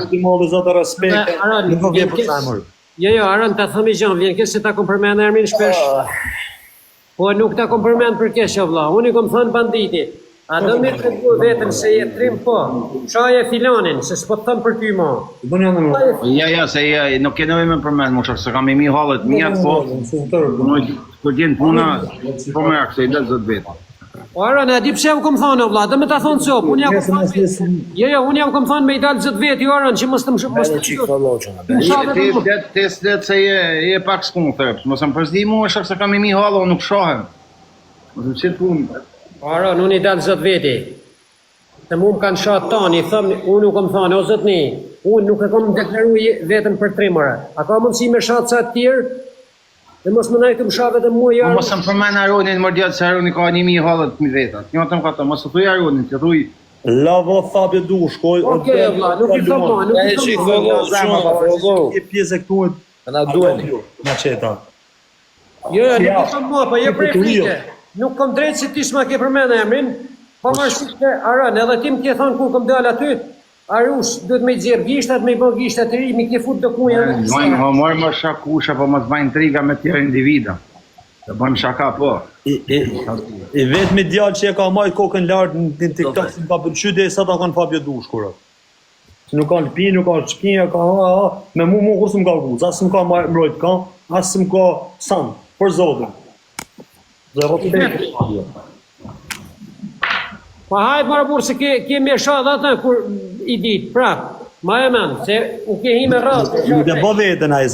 Ti molli zota respekt. Nuk vjen për zemër. Jo, Aron, ta thëmi gjën, vjen keq se ta kom përmend emrin shpesh. Po nuk ta kom përmend për keq vëlla. Unë i kom thënë banditi. A do më të thuaj vetëm se je trim po. Shoje filanin, se s'po të thëm për ty më. Ja, se nuk e nevojë më përmend, më se kam mi hallet mia po. Po gjen puna po më aksej dal zot vetë. Aron, a di pse u kom thënë vëlla, do më ta thon çop, unë jam kom thënë. Jo, unë jam kom thënë me i dal zot vetë Aron, që mos të Te se je pak skumë, mos më përzdi mua shok se kam mi hallo nuk shohem. Mos më çet punë. Aron, unë i dalë zot veti. Se mu më kanë shatë tani, thëmë, unë nuk kom thënë, o zotni, unë nuk e kom deklaru vetëm për trimëra. A ka mundësi me shatë sa të tjerë, dhe mos më najtë më shatë vetëm mua jarë. Mos më përmen Aronin, më djatë se Aroni ka 1000 halët mi vetat. Një të më ka të, mos të thuj Aronin, të thuj... Lavo Fabio Dushko. Okej, vla, nuk i thëmë, nuk i thëmë. Je pjesë e këtu e na duheni. Na qeta. Jo, nuk i thëmë mua, pa je prej frike. Nuk kom drejtë si ti s'ma ke përmend emrin, po marrësisht e Aron, edhe ti më ke thonë kur kom dalë aty, Arush, duhet me i xherr gishtat, me i bën gishtat të ri, mi ke fut do kuja. Mojnë më shakusha, po mos bajnë triga me tjerë individa. Të bëjmë shaka, po. I vetmi djalë që e ka majt kokën lartë në TikTok, si më ka pëlqy dhe sa ta kanë Fabio Dushko. Nuk ka lpi, nuk ka shpinja, ka me mu kur s'm ka guz, as s'm ka mbrojt ka, as s'm ka san, për zotin. Pa hajtë marë burë se ke me shadë atë kur i ditë, prap, ma e men, se u ke hi me rrasë. Nuk e bo vetën a i,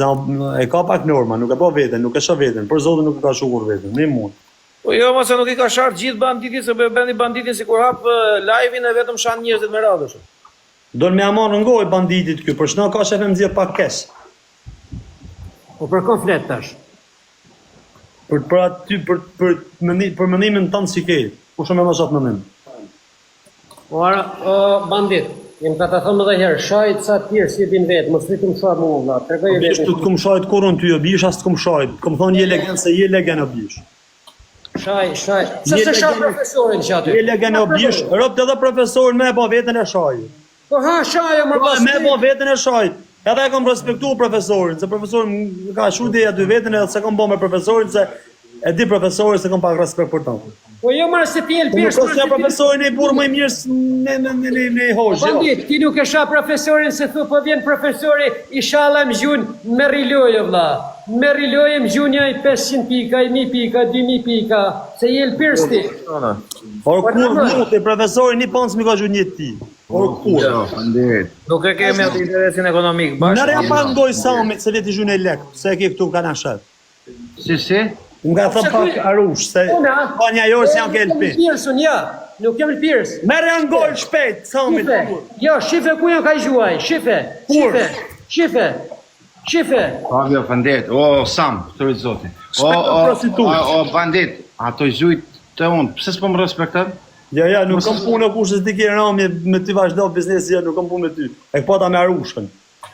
e ka pak norma, nuk e bo vetën, nuk e shë vetën, për zotin nuk e ka shukur vetën, një mund. Po jo, mëse nuk i ka shartë gjithë banditin, se bendi banditin si kur hapë live-in e vetëm shanë njërzit me radhë. Do në me amanë ngoj banditit kjo, për shna ka shefe më zje pak kes. Po për konflet tash. Për aty, për mënimin të në si kejtë, ku shumë e më shatë mënim. O bandit, jem ka të thëmë dhe herë, shajt sa tjerë si din vetë, më së të më shajt më vla. Bish të këmë shajt kurën ty, o bish as të këmë shajt, këmë thonë je legen se je legen o bish. Shaj. Se se shaj profesorin që aty? Je legen o bish, rëpët edhe profesorin me e bo vetën e shajt. Po ha, shaj e më pas. Me e bo vetën e shajt. Edhe e kom respektu profesorin, se profesorin ka shudeja dy vetën edhe se kom bo me profesorin, se e di profesorin se kom pak respekt për tonë. Po jo marë se ti e lpirës... Po nëse profesorin e burë më i mirë në hoshë. Bandit, ti nuk e sha profesorin se thu, po vjen profesori i shala më gjunë me rilojë, vla. Me rilojë më gjunë i 500 pika, i 1000 pika, 2000 pika, se i e lpirës ti. Por kur mute, profesori një pancë mi ka gjunë një ti. Por kur? Nuk e kemi atë interesin ekonomik bashkë. Nërë jam pa ndoj samit se veti gjunë e lekë, se e ke këtu ka në shetë. Si? Nga thëm pak Arush, se pa një jorë si janë ke elpi. Nuk jem lpirës. Merë janë gojë shpejt, samit. Jo, shife ku janë ka i gjuaj, shife. Fabio, bandit, o Sam, të rritë zotin. O bandit, ato gjujt të unë, pëse s'po më respektat? Ja, nuk kam punë e kushës t'i kjerë rami me ty vazhdo biznesi, ja, nuk kam punë me ty. E këpata me Arushën.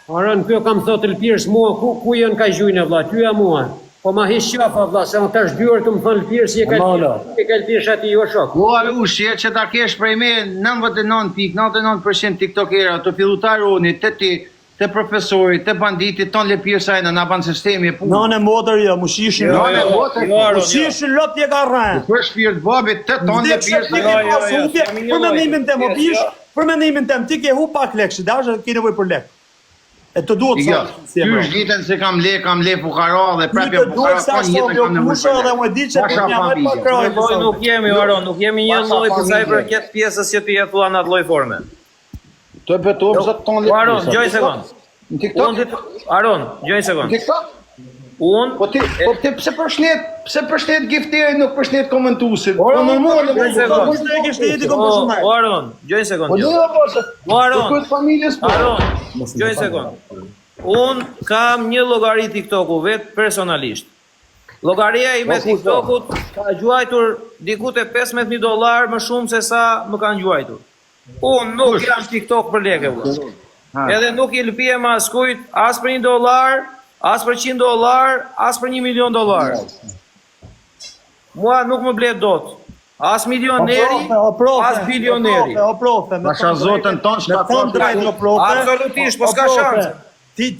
Arën, kjo kam thotë lpirës mua, ku janë ka i gjujnë e vla, tyja mua. Po ma hish qafa, vla, se në tash dyër të më thënë lpirë si e ka lpirë ati jo shok. O, Arush, që ta kesh prej me 99% tiktokera, të fillutar unë, të ti, të profesori, të banditit, ton lpirë sajnë, në banë sistemi e punë. Nane motër, ja, mu shishin. Mu shishin lop tje ka rrenë. Për shpirët babit, të ton lpirë sajnë. Për mendimin tem, o bish, për mendimin tem, ti ke hu pak lekë, që dashë ke nevoj për lekë. E të duhet sa si e bro. Ty shgitën se kam le pukara dhe prapje pukara pa njëtën kam në mërshë. Dhe më di që për një amaj pa kraj. Nuk jemi, Aron, nuk jemi një loj për saj për këtë pjesës që të jetua në atë loj forme. Të betuam se të tonë le Aron, gjoj sekund. Në TikTok? Aron, gjoj sekund. Në TikTok? Po ti pse përshlet gifteri nuk përshlet komentuesin? Po normal, Aron, gjoj sekund. Aron, gjoj sekund. Unë kam një llogari TikToku vetë personalisht. Llogaria ime TikTokut ka gjuajtur diku te $15,000 më shumë se sa më kanë gjuajtur. Unë nuk jam TikTok për lekë. Edhe nuk i lëpijem askujt as për $1, as për $100, as për $1 milion. Mua nuk më blet dot. As milioneri, as bilioneri. O profe, Pasha zotën ton me thënë drejt o profe. Absolutisht, po s'ka shanse. Ti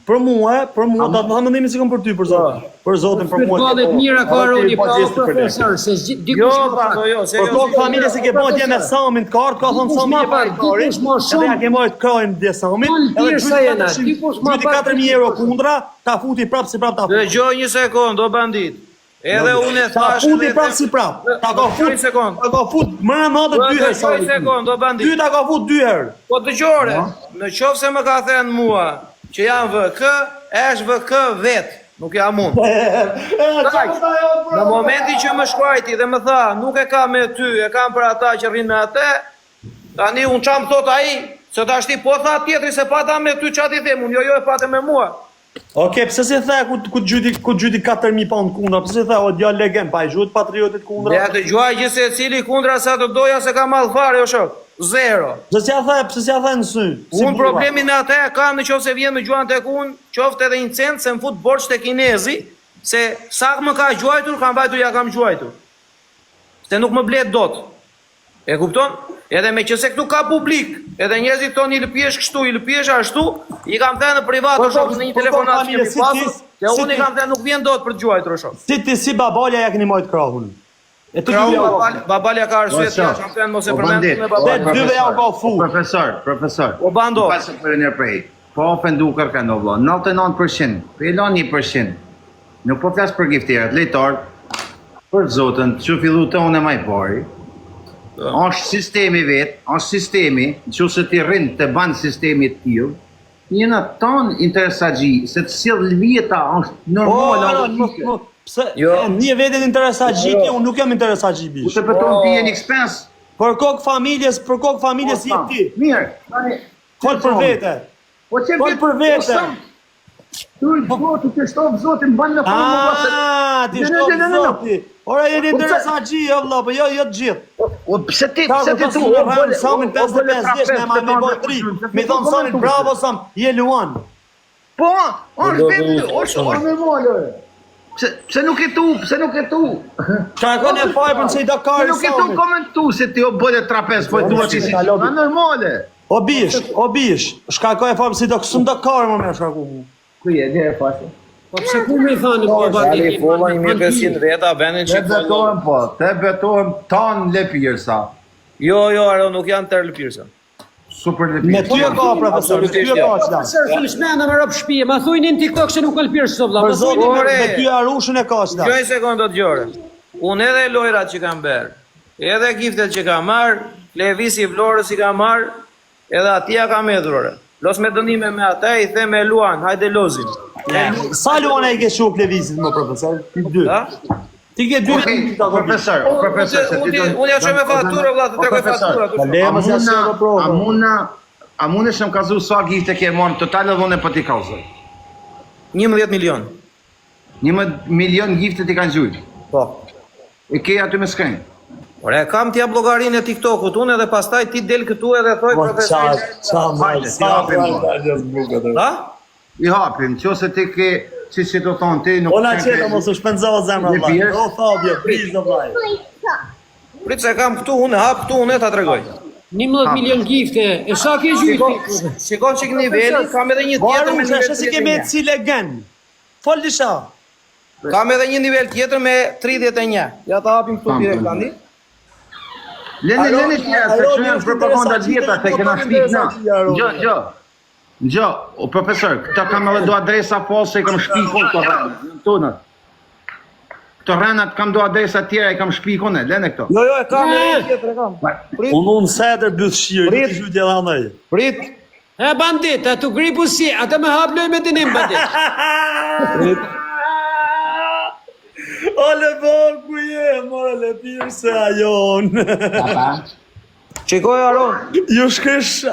për mua do të them mendimin si kam për ty për zotin. Për zotin për mua. Futbollet mira ka Aroni, po profesor, se Jo, dikush bravo, jo, se Por jo. kokë familje se ke bën dje me Samin të kart, ka thënë Sami ma e pak, dikush ma shumë. Edhe ja ke marrë krajin dje Samit. Mal sa jena, dikush ma Gjyti pak. 4000 euro kundra, ta futi prap si prap ta futi. Dëgjoj një sekond, o bandit. Edhe unë e Ta thash futi prap si prap. Ta ka Dëgjoj një fut. sekond. Ta ka fut më në natë 2 herë. Dëgjoj një sekond, o bandit. Ty ta ka fut 2 herë. Po dëgjore, në qoftë se më ka thënë mua që jam VK, është VK vet, nuk jam unë. Në momentin që më shkruajti dhe më tha, nuk e kam me ty, e kam për ata që rrinë me atë, tani unë çam thot ai, se tashti po tha tjetri se pata me ty çati them, unë jo e patë me mua. Okej, pse si the ku gjyti 4000 pound kundra? Pse si the o djalë legend, pa i gjut patriotit kundra? Ja të gjuaj gjithë se cili kundra sa të doja se ka mall fare o shok. Zero. Pse si ja the në sy? Unë problemin e atë e kam në qoftë se vjen me gjuan tek unë, qoftë edhe një cent se më fut borç tek kinezi, se sa më ka gjuajtur, kam vajtur ja kam gjuajtur. Se nuk më blet dot. E kupton? Edhe me qëse këtu ka publik, edhe njerëzit tonë i lëpjesh kështu, i lëpjesh ashtu, i kam thënë në privat o shok në një telefonat që kemi pasur, se unë i kam thënë nuk vjen dot për të gjuajtur o shok. Si babalja ja keni majt krahun. E të Babalja ka arsye të jashtë, kam thënë mos e përmend me babalja. Dyve ja ka fu. Profesor. O bando. Pasë për një prej. Po ofendu kërkan o vlo. 99%. Për elon 1%. Nuk po flas për gifterat, lejtar, për zotën, që fillu të unë e maj pari. Është sistemi vetë, është sistemi, që se ti rrinë të banë sistemi të tjilë, njëna tonë interesagji, se të silë vjeta është normal, Pse një vetë interesagji, unë nuk jam interesagji ku bish. të pëton ti e një ekspens. Për kokë familjes je ti. Mirë, Fol për vete. po që Fol për vete. Tu të të shtovë zotin banë në formë. Ti shtovë zoti. Ora jeni interesagji, o vlla, po jo të gjithë. Pse ti tu Samin 55 vjeç me ma me bën 3. Mi thon Samin bravo Sam, je luan. Po, është vetë, është normal. Pse nuk e tu? Ka qenë e fajpën se i Dakar Nuk e tu komentu se ti o bële trapez, po e tu ati si që normale. O bish, shkakoj e fajpën se i Dakar më me shkaku mu. Kuj e, dhe e pasë. Po pse ku mi thani po Dali folla 1500 veta, benin Te që betohem po, te betohem tanë lepirë sa. Jo, Aro, nuk janë tërë lëpirësa. Super Me lepirë. ty e ka profesor, me ty e ka qëta. Profesor, fillshmena me rob shtëpie, ma thujnë në TikTok se nuk kalpirë së vlla. Për zotin, Ore. me ty arushën e ka qëta. Gjoj sekundë të gjore. Unë edhe lojrat që kam berë, edhe giftet që kam marë, levisi Vlorës i kam marë, edhe atia kam edhrore. Los me dënime me ata, i the me luan, hajde lozin. Sa luana i ke shuk levizit më profesor? Ti 2. Ha? Ti ke 2. Profesor, se ti do... Unë ja që me faktura, vla, të tregoj faktura. Lema se asë e provë. A mune shëm kazu sa gifte ke monë totalë dhune për ti kauzë? 11 milion. 11 milion gifte ti kanë gjujtë. Po. E ke aty me skrenjë. Ore, kam t'ja blogarinë e TikTokut, unë edhe pastaj ti del këtu edhe thoj profesor. Ha? I hapim, që se ti ke, që do thonë ti nuk... Ona qeta mos u shpenzova zemra vllai. O Fabio, prizë vllai. Prit se kam këtu, unë hap këtu, unë ta tregoj. 11 milion gifte, e sa ke gjujtë? Shikon çik niveli, kam edhe një tjetër me Varu, nivel se si kemi si legend. Fol disha. Kam edhe një nivel tjetër me 31. Ja ta hapim këtu direkt tani. Lene tjera, se që janë propaganda vjeta, se kena shpik na. Gjo, o profesor, këta kam edhe do adresa false, i kam shpikon të rrenat. Këto rrenat kam do adresa tjera, i kam shpikon e, lene këto. Jo, e kam edhe një tjetër e kam. Unë setër bëth shirë, Prit. ti zhutje dhe anaj. Prit, E bandit, a tu gripu si, ata me hap loj me dinim bandit. prit. Ole bon, ku je, mora le pirë se ajon. Qikoj Aron, Ju shkesh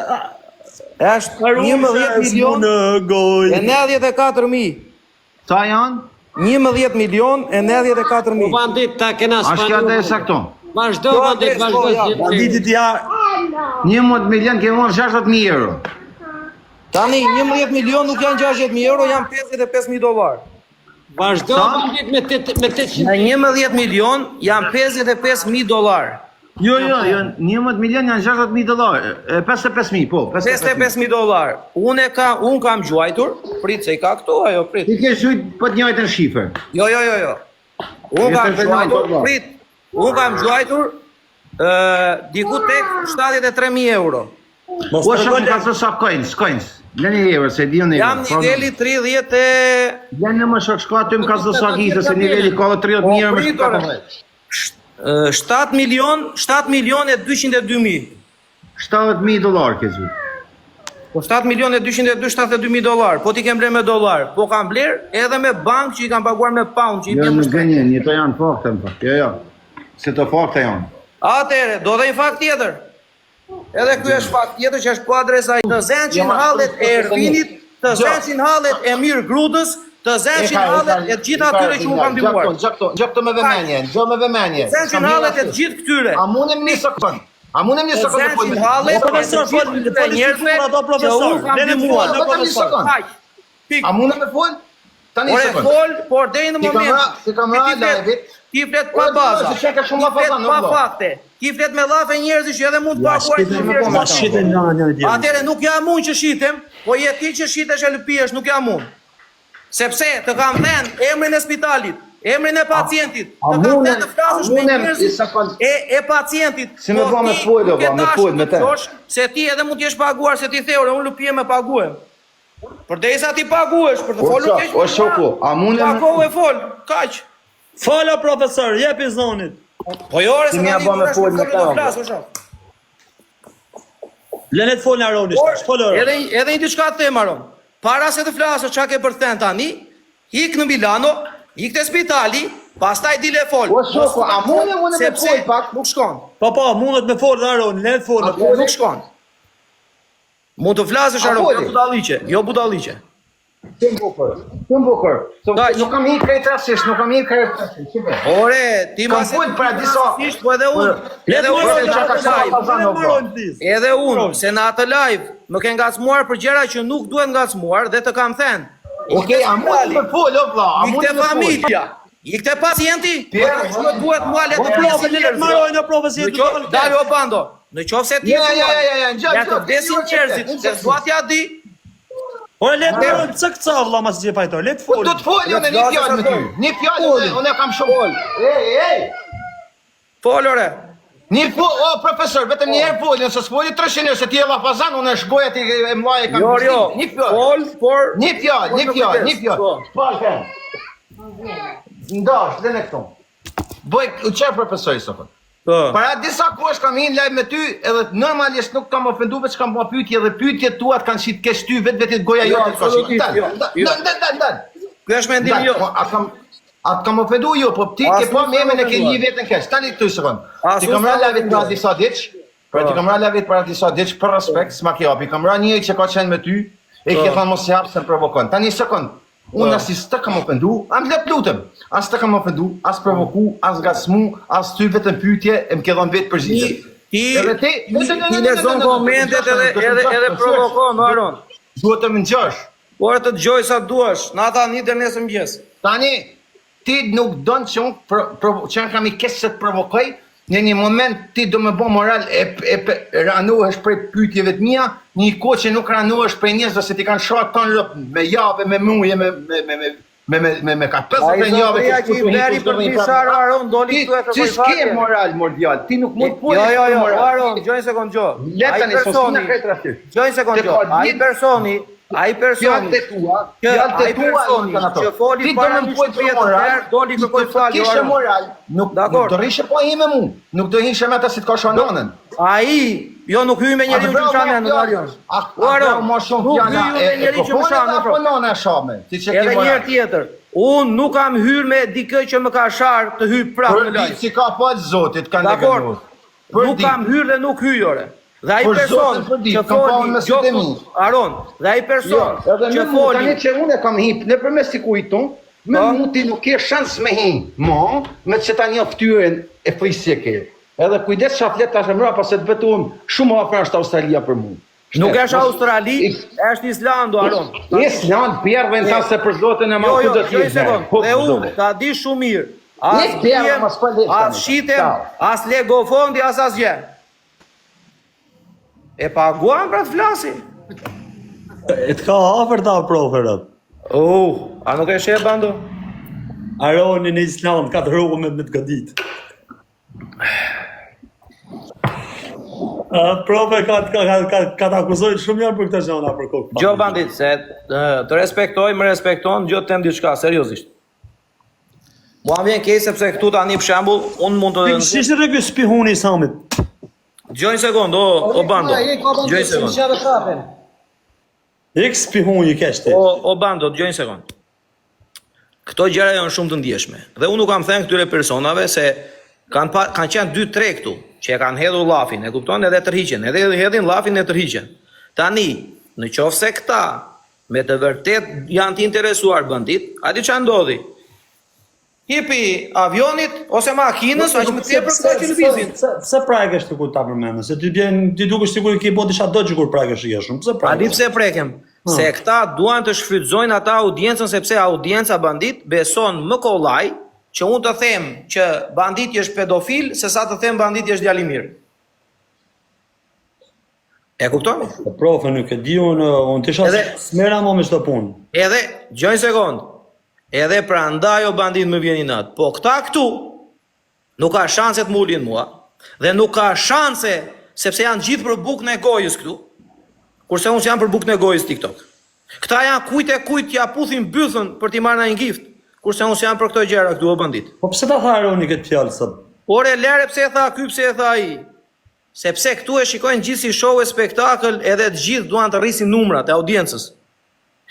është 11 milion në goj. e 94.000. Sa janë? 11 milion e 94.000. Po bandit, ta kena Ashtë kjo adresa këto. Vazhdo bandit, vazhdo. Banditit ja, 11 milion ke monë 60.000 euro. Tani 11 milion nuk janë 60.000 euro, janë 55.000 dolar. Vazhdo bandit me 800. Në 11 milion janë $55.000. Jo, 11 milion janë $60.000. 55.000, po. $55.000. Unë kam gjuajtur, prit se I ka këtu, ajo, prit. Ti ke shujt për të njëjtën shifër. Jo. Unë kam gjuajtur, prit. Unë kam gjuajtur diku tek €73.000. Mos Po të shumë regole. ka së sa coins. Lëni euro, se di unë. Jam niveli 30 Lëni më shko aty më ka së sa gjizë, se niveli ka 30.000 më shko. 7 milion e 202.000. $70.000 ke zhujt. Po 7 milion e 272.000 dollar. Po ti kem bler me dollar. Po kam bler edhe me bank që I kam paguar me pound që I Jo, bjem në më shpejt. gënjen, një të janë fakte më pak. Jo. Se të fakte janë. Atere, do dhe një fakt tjetër. Edhe ky është fakt tjetër që është po adresa të zençin hallet e Ervinit, të zençin hallet e Mir Grudës, të zençin hallet e të gjitha atyre që unë kam ndihmuar. Gjop të me vëmenje. Zençin hallet e të gjithë këtyre. A mundem një sekund? Të zençin hallet e të Profesor, gjithë këtyre njerëzve ato që profesor. unë kam Lene ndihmuar. fol, profesor. Kaq. Pik. A mundem me fol? Tani Ore sekund. fol, por deri në Ti kam moment. ra- ti kam ra live-it. Ti flet pa Ore, baza. se çka shumë Ti flet afazan, pa o, vlla. fakte. Ti flet me llafe njerëzish që edhe mund të Ja, paguar shiten një djemë. Atere nuk jam unë që shitem, po je ti që shitesh e lëpijesh, nuk jam unë. Sepse të kam thënë emrin e spitalit, emrin e pacientit, të kam thënë të flasësh me njerëzit e pacientit. Si me bë me fol, o, vlla, me fol, me te. Se ti edhe mund t'jesh paguar, se ti theore, unë lëpije me paguem. Përderisa ti paguesh, për të folur keq. O shoku, a mundem Pagohu e fol, kaq. Fala profesor, jepi zonit. Po jore se Ti mja bë me fol me ta. Lene të fol në Aroni, fol Aroni. Edhe një diçka të them Aron. Para se të flasë çka ke për të thënë tani, ik në Milano, ik te spitali, pastaj dile fol. O shoku, a mundem unë me Sepse fol pak? nuk shkon. Po, mundet me fol dhe Aroni, lene të fol. Nuk shkon. Mund të flasësh Aron, foli. jo budalliqe, jo budalliqe. Tim bukur. Kaq. Nuk kam hik krejt rastisht, nuk kam hik krejt rastisht. Çipe. Ore, ti Kam mas fol për disa. po edhe unë. Edhe unë Ore, se në çka atë ka live. shkuar Aroni, please. Edhe unë se në atë live më ke ngacmuar për gjëra që nuk duhet ngacmuar dhe të kam thënë. Okej, a mundem me fol, o vlla? A Ikte mundem me fol? familja. Ikte pacienti. Nuk duhet mua le të Po, vdesin lene të njerëzit. marojnë në profesit. Në qoftë, dalo o bando. Në qoftë se ti Ja, ja gjak, të vdesin njerëzit, se s'dua t'ja di. Ore, lene të marojnë, pse këca vlla mas që pajtoj, lene të fol. Do të fol unë një fjalë me ty. Një fjalë unë kam shumë. Ej. Fol ore. Një fol, o profesor, vetëm një herë folën, se s'foli 300 herë se ti e llafazan, unë shkoja ti e mllaje kam. Jo. Një fjalë. Fol, por Një fjalë. Çfarë ke? Ndash, dhe në këto. Bëj, çfarë profesori sot? Po. Para disa kohësh kam hyrë live me ty, edhe normalisht nuk kam ofenduar, veç kam bërë pyetje dhe pyetjet tuat kanë shit kesh ty vetë goja Jo, jote ka shit. absolutisht, jo. Dal. Ky është mendim jo. Atë kam ofenduar jo, po ti ke po me emrin e ke një vetën kesh. Tani këtu sekond. Ti kam ra live para disa ditë. Pra ti kam ra live para disa ditë për respekt, s'ma ke hapi. Kam ra një që ka qenë me ty, e ke thënë mos e hap se provokon. Tani sekond. Unë as s'të kam ofendu, am let lutem. As t'ë kam ofendu, as provoku, as gasmu, as ty vetëm pyetje, e më ke dhënë vetë përgjigje. Ti lexon komentet edhe provokon Aron. Duhet të më ngjash. Por të dëgjoj sa duash, nata një deri nesër mëngjes. Tani ti nuk don që unë kam i kesh se të provokoj, në një moment ti do më bë moral e ranohesh prej pyetjeve të mia, një kohë që nuk ranohesh prej njerëzve se ti kanë shoh ton rrop me javë, me muje, me ka 50 javë që i bleri për Bishar Aron doli këtu e kërkoi fare. Ti s'ke moral mordial, ti nuk mund të Jo, Aron, gjoj një sekond gjo. Letani sosina krejt rastisht. Gjoj një sekond gjo. Ai personi që foli para një shtëpie të tërë, doli kërkoi falje. Kishe moral, nuk do rrishe po hi me mu, nuk do hishe me ata si të ka shanonën. Ai, jo nuk hyj me njeriu që shanën në Arion. Aron, më shumë fjala e kofonit apo nona shame. Edhe një herë tjetër. Unë nuk kam hyrë me dikë që më ka sharë të hyj prapë në lajë. Si ka pa zotit kanë neganuar. Nuk kam hyrë dhe nuk hyj ore. Dhe ai person që foli Aron, dhe ai person që foli tani që unë kam hip nëpërmes sikujt ton, me mu ti nuk ke shans me hi. Me që tani ftyrën e frisje ke. Edhe kujdes çfarë flet tash mbrapa se të vetum shumë afër është Australia për mua. Nuk është Australi, është Islandi, Aron. Island pjerven ta se për zotën e ma ku do t'jesh. Dhe unë, ta di shumë mirë. As shitem, as le gofondi, as asgjë. E paguan për të flasi. E të ka afer ta proferat. A nuk e sheh bando? Aroni në Island ka të rrugë me të godit. Profe ka të akuzojnë shumë janë për këtë gjona për kokë. Gjo bandit, se të respektoj, më respekton, gjo të tem diçka, seriozisht. Mua më vjen keq sepse këtu tani për shembull, unë mund të Shishtë rëgjë spihuni i Samit. Gjoj një sekund, o bando. Gjoj një sekund. Ik spihuni i keshte. O bando, gjoj një sekund. Këto gjëra janë shumë të ndjeshme. Dhe unë nuk kam thënë këtyre personave se kanë qenë 2-3 këtu që e kanë hedhur llafin, e kupton, edhe tërhiqen, edhe hedhin llafin e tërhiqen. Tani, në qoftë se këta me të vërtet janë të interesuar bandit, a di çfarë ndodhi? Hipi avionit ose makinës, aq më tepër këta që lëvizin. Pse prakesh ti kur ta përmendën? Se ti dukesh sikur ke bën diçka do që kur prakesh i shumë. Pse prakesh? A di pse prekem? Se këta duan të shfrytëzojnë ata audiencën sepse audienca bandit beson më kollaj që unë të them që banditi është pedofil, se sa të them banditi është djali mirë. E kupton? Profe, nuk e di unë të isha smera më me çdo punë. Edhe, gjoj një sekond, edhe pra ndaj o bandit më vjen i natë, po këta këtu nuk ka shanse të mullin mua, dhe nuk ka shanse sepse janë gjithë për bukën e gojës këtu, kurse unë që janë për bukën e gojës TikTok. Këta janë kujt ja puthin bythën për t'i marrë në një gift, kurse unë jam për këto gjëra këtu o bandit. Po pse ta tha Aroni këtë fjalë sot? Ore lere pse e tha ky, pse e tha ai? Sepse këtu e shikojnë gjithë si show e spektakël, edhe të gjithë duan të rrisin numrat e audiencës.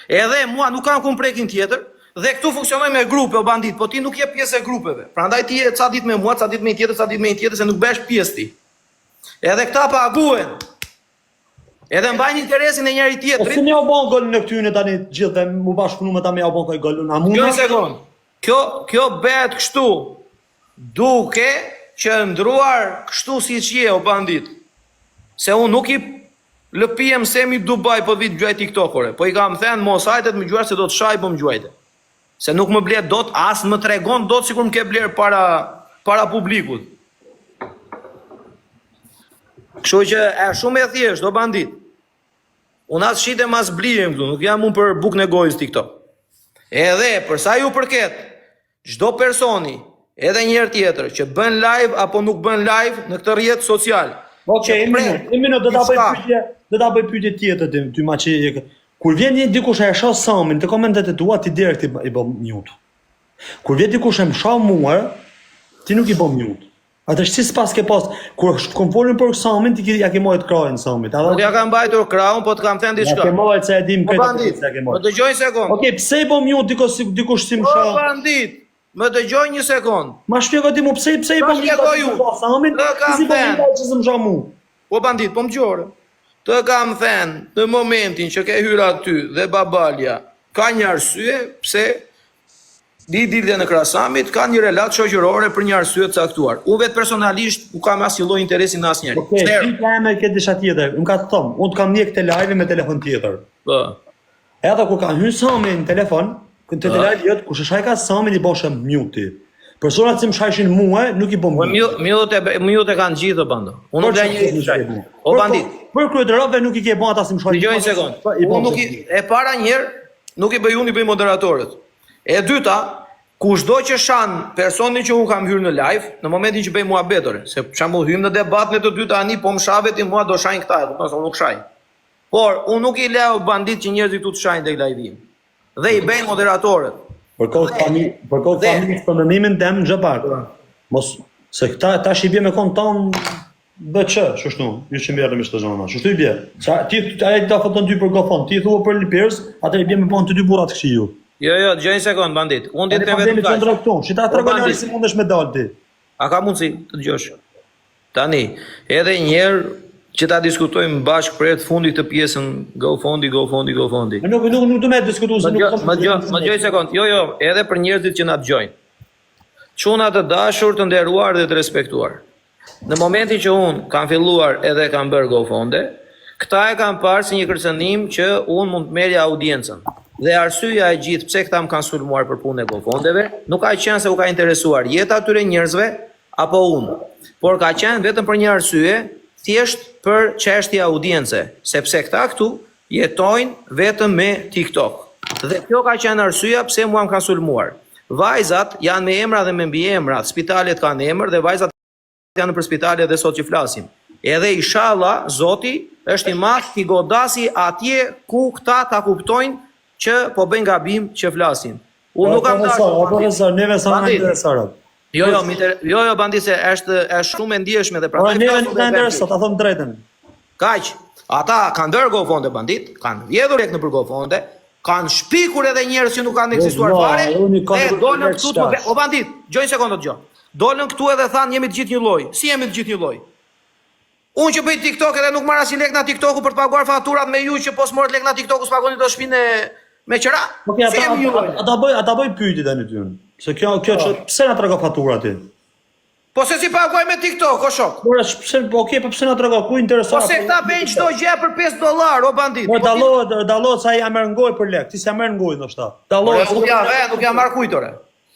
Edhe mua nuk kam ku prekin tjetër, dhe këtu funksionoj me grupe o bandit, po ti nuk je pjesë e grupeve. Prandaj ti je ca ditë me mua, ca ditë me një tjetër, ca ditë me një tjetër, se nuk bësh pjesë ti. Edhe këta paguen. Edhe mbajnë interesin e njëri tjetrit. Si ne u bën gol në këtyre tani gjithë dhe u bashkëpunu me ta me u bën këtë golun. A mund? Një sekond. Kjo bëhet kështu. Duke që ndruar kështu siç je o bandit. Se unë nuk i lëpijem semi Dubai po vit gjuaj TikTokore, po i kam thënë mos hajtet më gjuar se do të shaj po më gjuajte. Se nuk më blet dot, as më tregon dot sikur më ke bler para publikut. Kështu që e shumë e thjesht o bandit. Unë as shitem as blijem këtu, nuk jam unë për bukën e gojës TikTok. Edhe, përsa ju përket, çdo personi, edhe njërë tjetër, që bën live apo nuk bën live në këtë rrjet social. Okej, një minut, do ta bëj pyetje tjetër ty ma që kur vjen një dikush e shoh Samin të komentet e tua, ti direkt i bëm mute. Kur vjen dikush e më shoh mua, ti nuk i bëm mute. Atë si s'pas ke pas, kur kom folën për Samin, ti ja ke marrë krahun Samit. Nuk ja kam mbajtur krahun, po të kam thënë diçka. Ja ke marrë se e dim këtë se ke marrë. Më dëgjoj një sekond. Okej, pse i bëm mute dikush si më shoh? Po bandit, më dëgjoj një sekond. Ma shpjego ti më pse i bëm mute Samin? Si po më që më shoh mua? Po bandit, po më gjore. Të kam thënë në momentin që ke hyrë aty dhe babalja ka një arsye pse lidhje në Krasamit ka një relatë shoqërore për një arsye të caktuar. Unë vetë personalisht nuk kam asnjë lloj interesi në asnjëri. Okej, ti me këtë disha tjetër. Unë ka të them, unë kam një këtë live me telefon tjetër. Po. Edhe kur ka hyrë Sami në telefon, këtë live jot kush e shaj ka Samin i boshë mute. Personat që më shajshin mua, nuk i bëm mute. Mute kanë gjithë bando. Unë nuk një shaj. O bandit. Për kryetarëve nuk i ke bën ata si më shajnë. Dëgjoj një sekond. Unë nuk e para një herë nuk i bëj unë i bëj moderatorët. E dyta, kushdo që shan personin që unë kam hyrë në live, në momentin që bëj muhabetore, se për shembull hym në debat në të dyta ani, po më shave ti mua do shajnë këta, kupton se unë nuk shaj. Por unë nuk i leo bandit që njerëzit këtu të shajnë tek live-im. Dhe i bëjnë moderatorët. Për kohë familjes për mendimin tem xhapak. Mos se këta tash i bie me kon ton BC, çështu. Ju që mbierë me këtë zonë. Çështu i bie. Ti ai do foton dy për gofon, ti thua për Lipers, atë i bie me bon të dy burrat kështu. Jo, gjej një sekond bandit. Unë ditë vetëm këtu. Si ta tregon si mundesh me dal ti. A ka mundsi të dëgjosh? Tani, edhe një herë që ta diskutojmë bashkë për të fundit të pjesën GoFondi. Nuk do më diskutojmë se nuk. Më dëgjoj sekond. Jo, edhe për njerëzit që na dëgjojnë. Çuna të dashur, të nderuar dhe të respektuar. Në momentin që un kam filluar edhe kam bërë GoFondi, këta e kam parë si një kërcënim që unë mund të merja audiencën. Dhe arsyeja e gjithë pse këta më kanë sulmuar për punën e GoFundeve, nuk ka qenë se u ka interesuar jeta atyre njerëzve apo unë, por ka qenë vetëm për një arsye, thjesht për çështje audience, sepse këta këtu jetojnë vetëm me TikTok. Dhe kjo ka qenë arsyeja pse mua më kanë sulmuar. Vajzat janë me emra dhe me mbiemra, spitalet kanë emër dhe vajzat janë për spitale dhe sot që flasim. Edhe inshallah Zoti është i madh t'i godasi atje ku këta ta kuptojnë që po bëjnë gabim që flasin. Unë nuk kam profesor, neve sa na interesohet. Jo, bandit se është shumë e ndjeshme dhe prandaj neve nuk na intereson, ta them drejtën. Kaq. Ata kanë bërë GoFonde bandit, kanë vjedhur lek në për GoFonde, kanë shpikur edhe njerëz që nuk kanë ekzistuar fare. E dolën këtu o bandit, gjoj sekondë dëgjoj. Dolën këtu edhe thanë jemi të gjithë një lloj. Si jemi të gjithë një lloj? Unë që bëj TikTok edhe nuk marr asnjë lek nga TikToku për të paguar faturat me ju që po s'morët lek nga TikToku s'pagoni do shpinë me qira. Ata bëj pyetje tani ty. Se kjo pse na tregon faturat ti? Po se si paguaj me TikTok, o shok. Por pse na tregon ku intereson? Po se këta bëjnë çdo gjë për $5, o bandit. Po dallohet sa ja merr ngoj për lek, ti s'ja merr ngoj ndoshta. Dallohet. Nuk ja marr kujtore.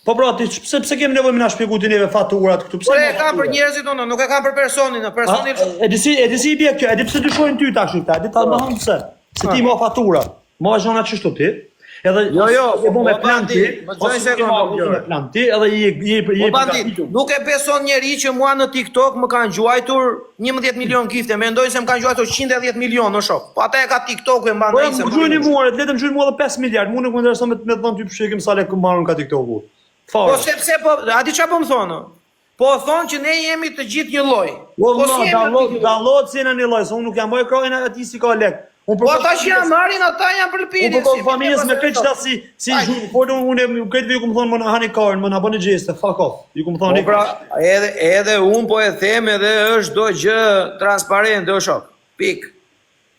Po ti pse kemi nevojë më na shpjegoj ti neve faturat këtu? Pse? Po e kanë për njerëzit tonë, nuk e kanë për personin, personi. E di i bie kjo, e di pse dyshojnë ty tash këta, di ta bëhon pse. Se ti më fatura. Më zona çështo ti. Edhe e bën me plan ti, më gjoj sekondë. Plan ti edhe i bandit. Nuk e beson njeri që mua në TikTok më kanë gjuajtur 11 milion gifte, mendojnë se më kanë gjuajtur 110 milion në shok. Po ata e ka TikToku e mban ai se. Po gjujini mua, vetëm gjujini mua edhe 5 miliard. Mua nuk më intereson me të dhon ty pshegim sa lekë marrën ka TikToku. Po sepse po, a di çfarë po më thonë? Po thonë që ne jemi të gjithë një lloj. Po dallohet si në një lloj, se unë nuk jam më ekranin atij si ka lek. Po ata që janë marrin, ata janë përpinin. Po familjes me këtë çfarë si po unë këtë vi ku më thonë më na hani karën, më na bëni gjeste, fuck off. Ju ku më thonë. Po pra, edhe unë po e them edhe është çdo gjë transparente, o shok. Pik.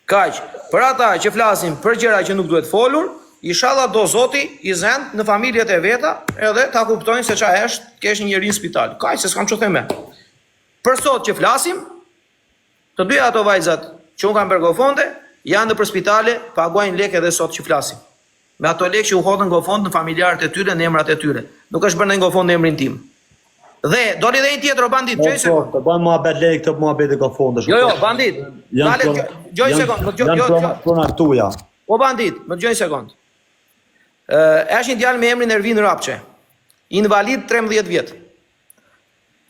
Kaq. Për ata që flasin për gjëra që nuk duhet folur, inshallah do Zoti i zend në familjet e veta edhe ta kuptojnë se ç'a është kesh një njerëz në spital. Kaq se s'kam ç'u them. Për sot që flasim, të dy ato vajzat që unë kam bërë GoFonde janë në për spitale, paguajnë lek edhe sot që flasim. Me ato lek që u hodhën GoFond në familjarët e tyre, në emrat e tyre. Nuk është bërë në GoFond në emrin tim. Dhe doli dhe një tjetër o bandit, gjoj sekond. Të bëjmë muhabet lek të muhabet e GoFond. Jo, bandit. Gjoj sekond. Janë pronat tuaja. O bandit, më gjoj sekond. Është një djalë me emrin Ervin Rapçe. Invalid 13 vjet.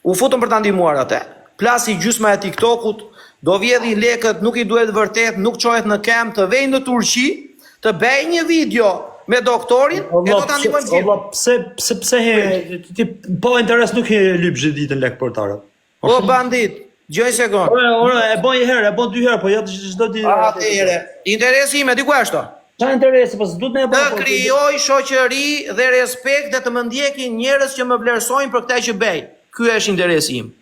U futëm për ta ndihmuar atë. Plasi gjysma e TikTokut, do vjedhi lekët, nuk i duhet vërtet, nuk çohet në kem, të vej në Turqi, të bëj një video me doktorin, e do ta ndihmojmë gjithë. Pse ti po interes nuk e lyp çdo ditë lek për tarë. O bandit, gjoj sekond. E bën një herë, e bën dy herë, po jo çdo ditë. Atëherë, interesi im e di ku është? Çfarë interesi, po s'duhet më e bëj. Të krijoj shoqëri dhe respekt dhe të më ndjekin njerëz që më vlerësojnë për këtë që bëj. Ky është interesi im.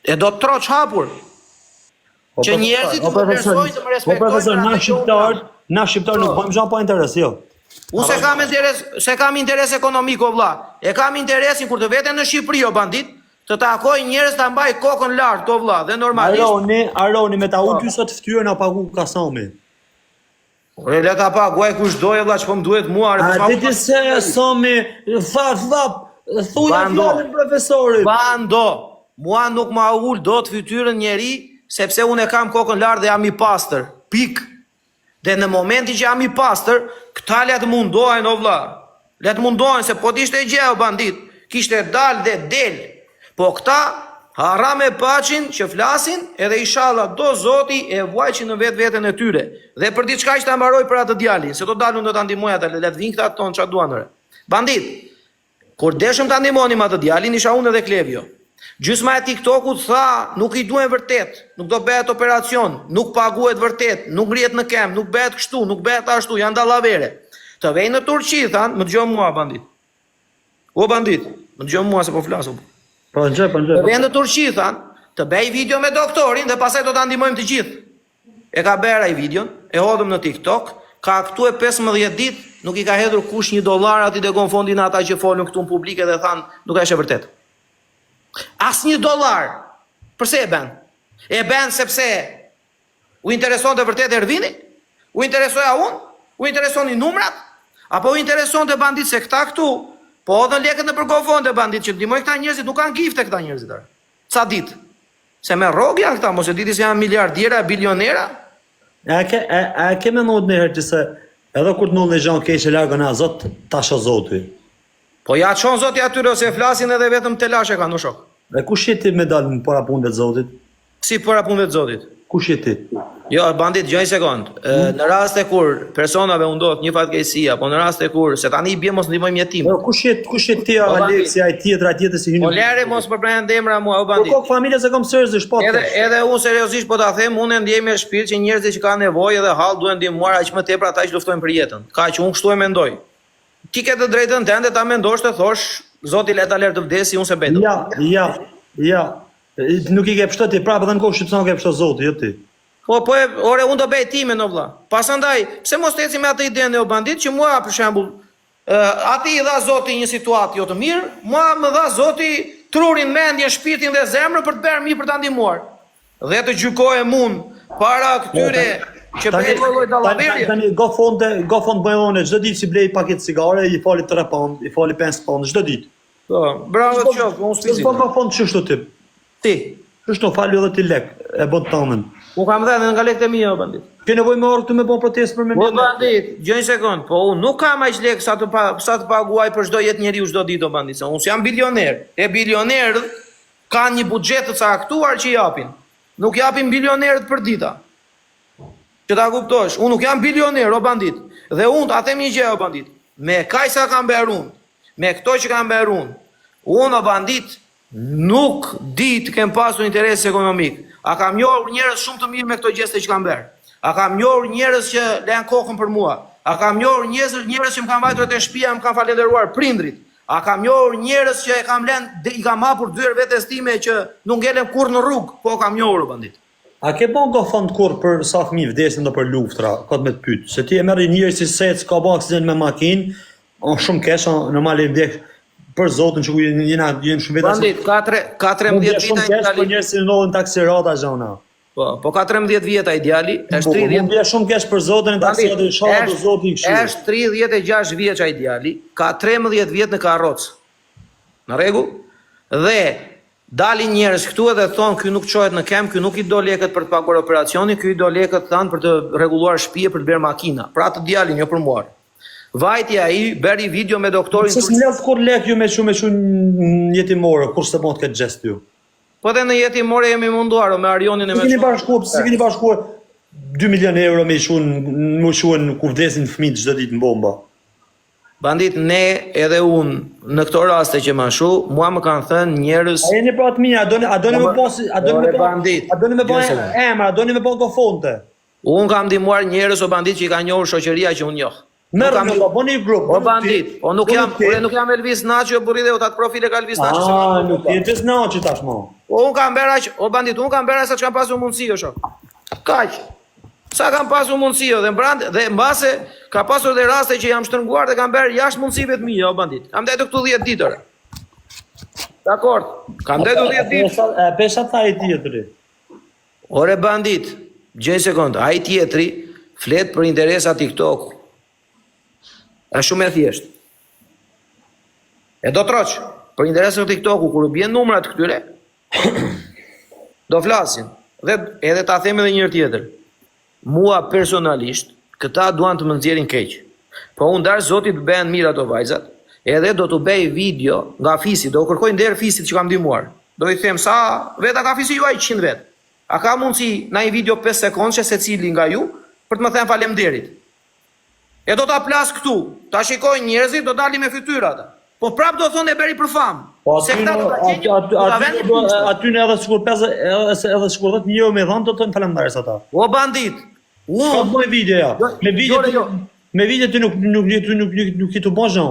E do të troç hapur. Që njerëzit të më vlerësojnë, të më respektojnë. Po profesor, na shqiptar nuk bëjmë gjë pa interes, jo. Unë se kam interes ekonomik o vlla. E kam interesin kur të veten në Shqipëri o bandit, të takoj njerëz ta mbaj kokën lart o vlla, dhe normalisht. Aroni me ta u dy sot fytyrën na pagu Kasami. Ore le ta paguaj kush doje vlla, ç'po më duhet mua. A ti se Sami vap thuaj fjalën profesorit. Bando, mua nuk ma ul dot fytyrën njeri, sepse unë e kam kokën lart dhe jam i pastër. Pik. Dhe në momentin që jam i pastër, këta le të mundohen o vlla. Le të mundohen se po t'ishte gjë o bandit, kishte dal dhe del. Po këta haram e paçin që flasin, edhe inshallah do Zoti e vuajçi në vetveten e tyre. Dhe për diçka që ta mbaroj për atë djalin, se do dalun do ta ndihmoj atë, le të vinë këta ton ç'a duan ore. Bandit. Kur deshëm ta ndihmonim atë djalin, isha unë edhe Klevio. Gjysma e TikTokut tha, nuk i duhen vërtet, nuk do bëhet operacion, nuk paguhet vërtet, nuk ngrihet në kem, nuk bëhet kështu, nuk bëhet ashtu, janë dallavere. Të vej në Turqi, than, më dëgjoj mua bandit. O bandit, më dëgjoj mua se po flasu. Po nxë. Të vej në Turqi, than, të bëj video me doktorin dhe pastaj do ta ndihmojmë të gjithë. E ka bërë ai videon, e hodhëm në TikTok, ka këtu e 15 ditë, nuk i ka hedhur kush $1 aty te GoFondin ata që folën këtu në publik dhe than, nuk është e vërtetë. As $1. Përse e ben? E ben sepse U intereson të vërtet Ervini? U interesoja unë? U interesoni numrat? Apo u intereson të bandit se këta këtu, po odhën lekët në përgofon të bandit që ndihmoj këta njerëzit, nuk kanë gifte këta njerëzit. Ca ditë? Se me rogë janë këta, mos e diti se janë miliardera, bilionera? A ke menduar ndonjëherë që se edhe kur të ndodhin gjëra keqe larg nga Zot, tash o Zoti. Po ja çon Zoti atyre ose flasin edhe vetëm telashe kanë, o shok. Dhe kush je ti me dal në para punëve të Zotit? Si para punëve të Zotit? Kush je ti? Jo, bandit, gjoj një sekond. Në raste kur personave u ndodh një fatkeqësi, apo në raste kur se tani bie mos ndihmojmë jetim. Po kush je ti Aleksi, ai tjetër si hyni? Po lere mos përbrend emra mua o bandit. Po familja se kam seriozisht po. Edhe unë seriozisht po ta them, unë ndjej me shpirt që njerëzit që kanë nevojë dhe hall duhen ndihmuar aq më tepër ata që luftojnë për jetën. Kaq unë kështu e mendoj. Ti ke të drejtën tënde ta mendosh të thosh Zoti le ta lër të vdesi unë se betëm. Ja. Nuk i ke pështoj ti prapë edhe në kohë shqiptar ke pështoj Zoti, jo ti. Ore unë do bëj timen o vlla. Pasandaj, pse mos të ecim me atë idenë o bandit që mua për shembull, ati i dha Zoti një situatë jo të mirë, mua më dha Zoti trurin, mendjen, shpirtin dhe zemrën për të bërë mirë për ta ndihmuar. Dhe të gjykohem unë para këtyre që bëjnë lloj dallaveri. Tani GoFund bëjone çdo ditë si blej paketë cigare, i fali 3 pound, i fali 5 pound çdo ditë. Po, bravo të qof, unë spizi. Po GoFund çështo tip. Ti. Çështo fali edhe ti lek e bën tonën. Unë kam dhënë nga lekët e mia o bandit. Ke nevojë më orë këtu me bën protestë për Po bandit, gjoj një sekond, po unë nuk kam aq lekë sa të paguaj për çdo jetë njeriu çdo ditë o bandit. Unë jam bilioner. E bilionerët kanë një buxhet të caktuar që japin. Nuk japin bilionerët për dita. Që ta kuptosh, unë nuk jam bilioner o bandit. Dhe unë ta them një gjë o bandit. Me kaq sa kam bërë unë, me këto që kam bërë unë o bandit nuk di të kem pasur interes ekonomik. A kam njohur njerëz shumë të mirë me këto gjeste që kam bërë. A kam njohur njerëz që lën kokën për mua. A kam njohur njerëz që më kanë vajtur te shtëpia, më kanë falendëruar prindrit. A kam njohur njerëz që i kam hapur dyer vetes time që nuk ngelen kurrë në rrugë, po kam njohur bandit. A ke bën GoFund kur për sa fëmijë vdesin do për luftra, kot me të pyet. Se ti e merr njerëz si sec, ka bën aksident me makinë, shumë keq, normale vdek për Zotin që jenë shumë vetë. Bandit, ka 13 vjet shumë keq për njerëz që ndodhin taksirata zona. Po ka 13 vjeta ideali, është 30. Mund shumë keq për Zotin taksirata, inshallah Zoti i kështu. Është 36 vjeç ideali, ka 13 vjet në karrocë. Në rregull? Dhe dalin njerëz këtu edhe thonë ky nuk çohet në kem, ky nuk i do lekët për të paguar operacionin, ky i do lekët thanë për të rregulluar shtëpi për të bërë makina. Pra të djalin jo për mua. Vajti ai bëri video me doktorin. Se s'mledh kur lek ju me shumë jetimore, kur s'e bën këtë gjest ju. Po dhe në jetimore jemi munduar me Arionin e me. Si keni bashkuar 2 milionë euro me shuan ku vdesin fëmijë çdo ditë në bomba. Bandit, ne edhe unë në këto raste që më shu, mua më kanë thënë njerëz. A jeni pra të mia, a doni me pas, a doni me bën emra, a doni me bën GoFund. Unë kam ndihmuar njerëz o bandit që i ka njohur shoqëria që unë njoh. Merr një bëni grup. O bandit, o nuk jam Elvis Naçi o burri dhe o tat profile ka Elvis Naçi. Ah, nuk je Elvis Naçi tashmë. Unë kam bërë aq, o bandit, unë kam bërë sa që kam pasur mundësi o shok. Kaq. Sa kam pasur mundësi dhe mbase ka pasur dhe raste që jam shtrënguar dhe kam bërë jashtë mundësive të mia o bandit. Kam dhënë këtu 10 ditë. Dakor. Kam dhënë 10 ditë. Pesha tha i tjetri. Ore bandit, gjej sekond, ai tjetri flet për interesa TikTok. Është shumë e thjeshtë. E do troç, për interesat e TikTok-u kur bien numrat këtyre, do flasin. Dhe edhe ta them edhe një herë tjetër. Mua personalisht, këta duan të më nxjerrin keq. Po unë dar Zoti të bëhen mirë ato vajzat, edhe do të bëj video nga Fisi, do kërkoj nder Fisit që kam ndihmuar. Do i them sa veta ka Fisi juaj 100 vet. A ka mundsi në një video 5 sekondë secili nga ju për të më thënë faleminderit. E do ta plas këtu, ta shikojnë njerëzit, do dalin me fytyra ata. Po prap do thonë e bëri për famë. Se këta do ta gjejnë. Aty në edhe sikur 5 edhe sikur 10 mijë me dhënë do të thonë faleminderit ata. O bandit. Ka bëj video ja. Me video ti nuk i të bën gjë.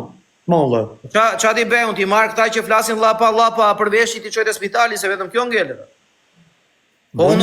Mollë. Ça ti bëun ti marr këta që flasin llapa për veshit i çojë te spitali se vetëm kjo ngel. Po